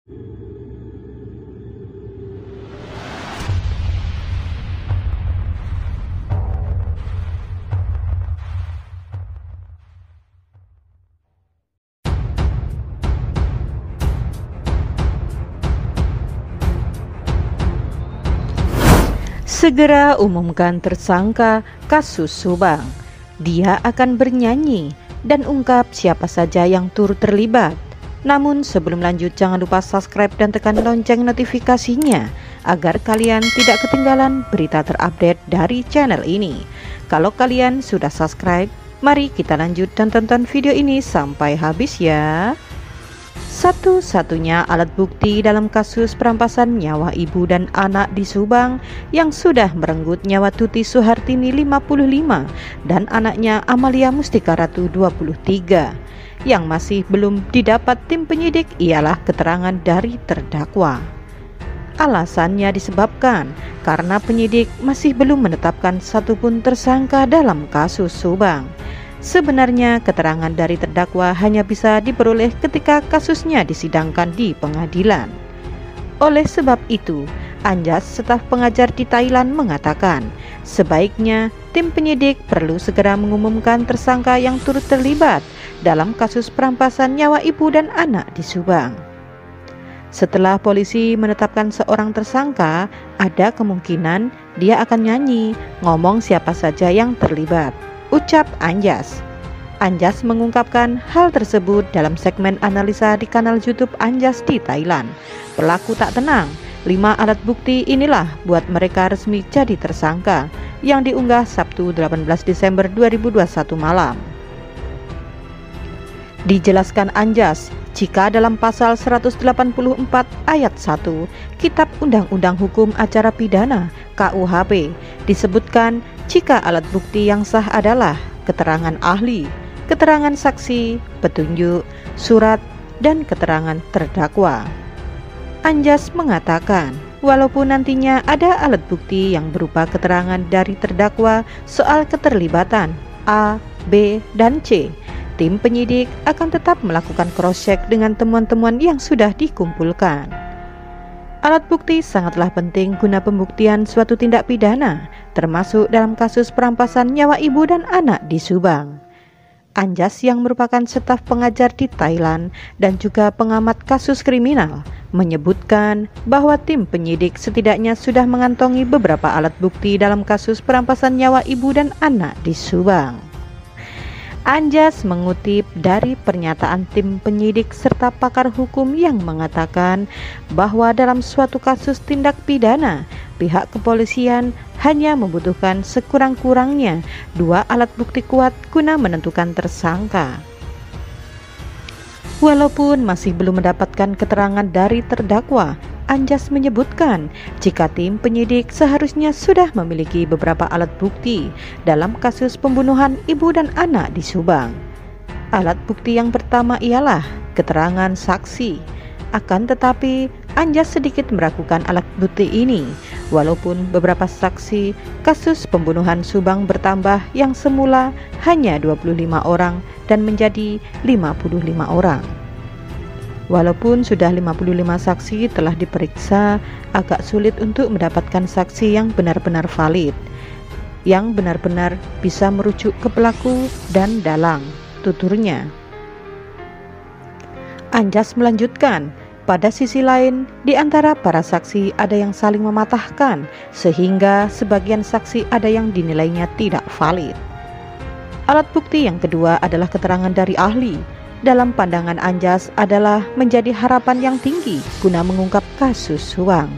Segera umumkan tersangka kasus Subang. Dia akan bernyanyi dan ungkap siapa saja yang turut terlibat. Namun sebelum lanjut, jangan lupa subscribe dan tekan lonceng notifikasinya agar kalian tidak ketinggalan berita terupdate dari channel ini. Kalau kalian sudah subscribe, mari kita lanjut dan tonton video ini sampai habis ya. Satu-satunya alat bukti dalam kasus perampasan nyawa ibu dan anak di Subang yang sudah merenggut nyawa Tuti Suhartini 55 dan anaknya Amalia Mustika Ratu 23 yang masih belum didapat tim penyidik ialah keterangan dari terdakwa. Alasannya disebabkan karena penyidik masih belum menetapkan satupun tersangka dalam kasus Subang. Sebenarnya keterangan dari terdakwa hanya bisa diperoleh ketika kasusnya disidangkan di pengadilan. Oleh sebab itu, Anjas, staf pengajar di Thailand, mengatakan sebaiknya tim penyidik perlu segera mengumumkan tersangka yang turut terlibat dalam kasus perampasan nyawa ibu dan anak di Subang. Setelah polisi menetapkan seorang tersangka, ada kemungkinan dia akan nyanyi ngomong siapa saja yang terlibat, ucap Anjas. Anjas mengungkapkan hal tersebut dalam segmen analisa di kanal YouTube Anjas di Thailand. Pelaku tak tenang, 5 alat bukti inilah buat mereka resmi jadi tersangka, yang diunggah Sabtu 18 Desember 2021 malam. Dijelaskan Anjas, jika dalam pasal 184 ayat 1 Kitab Undang-Undang Hukum Acara Pidana KUHP disebutkan jika alat bukti yang sah adalah keterangan ahli, keterangan saksi, petunjuk, surat, dan keterangan terdakwa. Anjas mengatakan, walaupun nantinya ada alat bukti yang berupa keterangan dari terdakwa soal keterlibatan A, B, dan C, tim penyidik akan tetap melakukan cross-check dengan temuan-temuan yang sudah dikumpulkan. Alat bukti sangatlah penting guna pembuktian suatu tindak pidana, termasuk dalam kasus perampasan nyawa ibu dan anak di Subang. Anjas yang merupakan staf pengajar di Thailand dan juga pengamat kasus kriminal menyebutkan bahwa tim penyidik setidaknya sudah mengantongi beberapa alat bukti dalam kasus perampasan nyawa ibu dan anak di Subang. Anjas mengutip dari pernyataan tim penyidik serta pakar hukum yang mengatakan bahwa dalam suatu kasus tindak pidana, pihak kepolisian hanya membutuhkan sekurang-kurangnya 2 alat bukti kuat guna menentukan tersangka. Walaupun masih belum mendapatkan keterangan dari terdakwa, Anjas menyebutkan jika tim penyidik seharusnya sudah memiliki beberapa alat bukti dalam kasus pembunuhan ibu dan anak di Subang. Alat bukti yang pertama ialah keterangan saksi. Akan tetapi, Anjas sedikit meragukan alat bukti ini, walaupun beberapa saksi kasus pembunuhan Subang bertambah yang semula hanya 25 orang dan menjadi 55 orang. Walaupun sudah 55 saksi telah diperiksa, agak sulit untuk mendapatkan saksi yang benar-benar valid, yang benar-benar bisa merujuk ke pelaku dan dalang, tuturnya. Anjas melanjutkan, pada sisi lain, di antara para saksi ada yang saling mematahkan, sehingga sebagian saksi ada yang dinilainya tidak valid. Alat bukti yang kedua adalah keterangan dari ahli. Dalam pandangan Anjas adalah menjadi harapan yang tinggi guna mengungkap kasus Subang.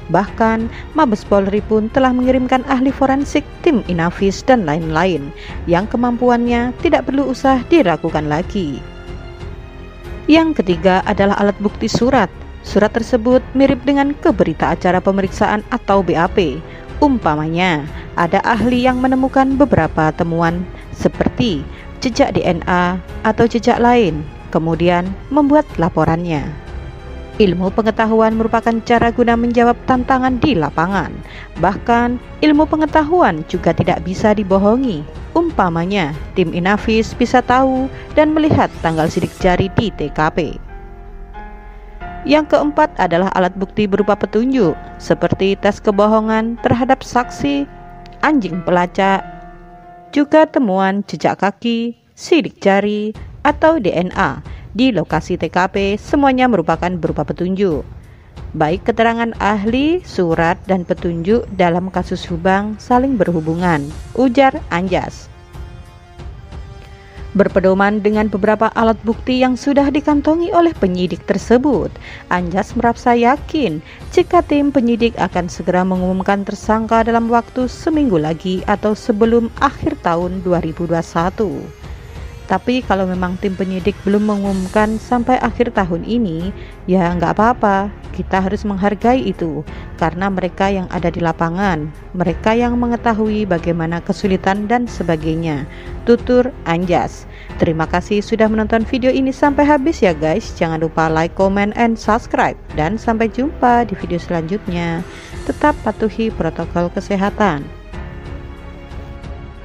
Bahkan Mabes Polri pun telah mengirimkan ahli forensik, tim Inavis dan lain-lain yang kemampuannya tidak perlu usah diragukan lagi. Yang ketiga adalah alat bukti surat. Surat tersebut mirip dengan keberita acara pemeriksaan atau BAP. Umpamanya, ada ahli yang menemukan beberapa temuan seperti jejak DNA atau jejak lain, kemudian membuat laporannya. Ilmu pengetahuan merupakan cara guna menjawab tantangan di lapangan. Bahkan, ilmu pengetahuan juga tidak bisa dibohongi. Umpamanya, tim Inavis bisa tahu dan melihat tanggal sidik jari di TKP. Yang keempat adalah alat bukti berupa petunjuk, seperti tes kebohongan terhadap saksi, anjing pelacak, juga temuan jejak kaki, sidik jari, atau DNA di lokasi TKP, semuanya merupakan berupa petunjuk. Baik keterangan ahli, surat, dan petunjuk dalam kasus Subang saling berhubungan, ujar Anjas. Berpedoman dengan beberapa alat bukti yang sudah dikantongi oleh penyidik tersebut, Anjas merasa yakin jika tim penyidik akan segera mengumumkan tersangka dalam waktu seminggu lagi atau sebelum akhir tahun 2021. Tapi kalau memang tim penyidik belum mengumumkan sampai akhir tahun ini, ya nggak apa-apa, kita harus menghargai itu, karena mereka yang ada di lapangan, mereka yang mengetahui bagaimana kesulitan dan sebagainya, tutur Anjas. Terima kasih sudah menonton video ini sampai habis ya guys, jangan lupa like, comment, and subscribe, dan sampai jumpa di video selanjutnya. Tetap patuhi protokol kesehatan.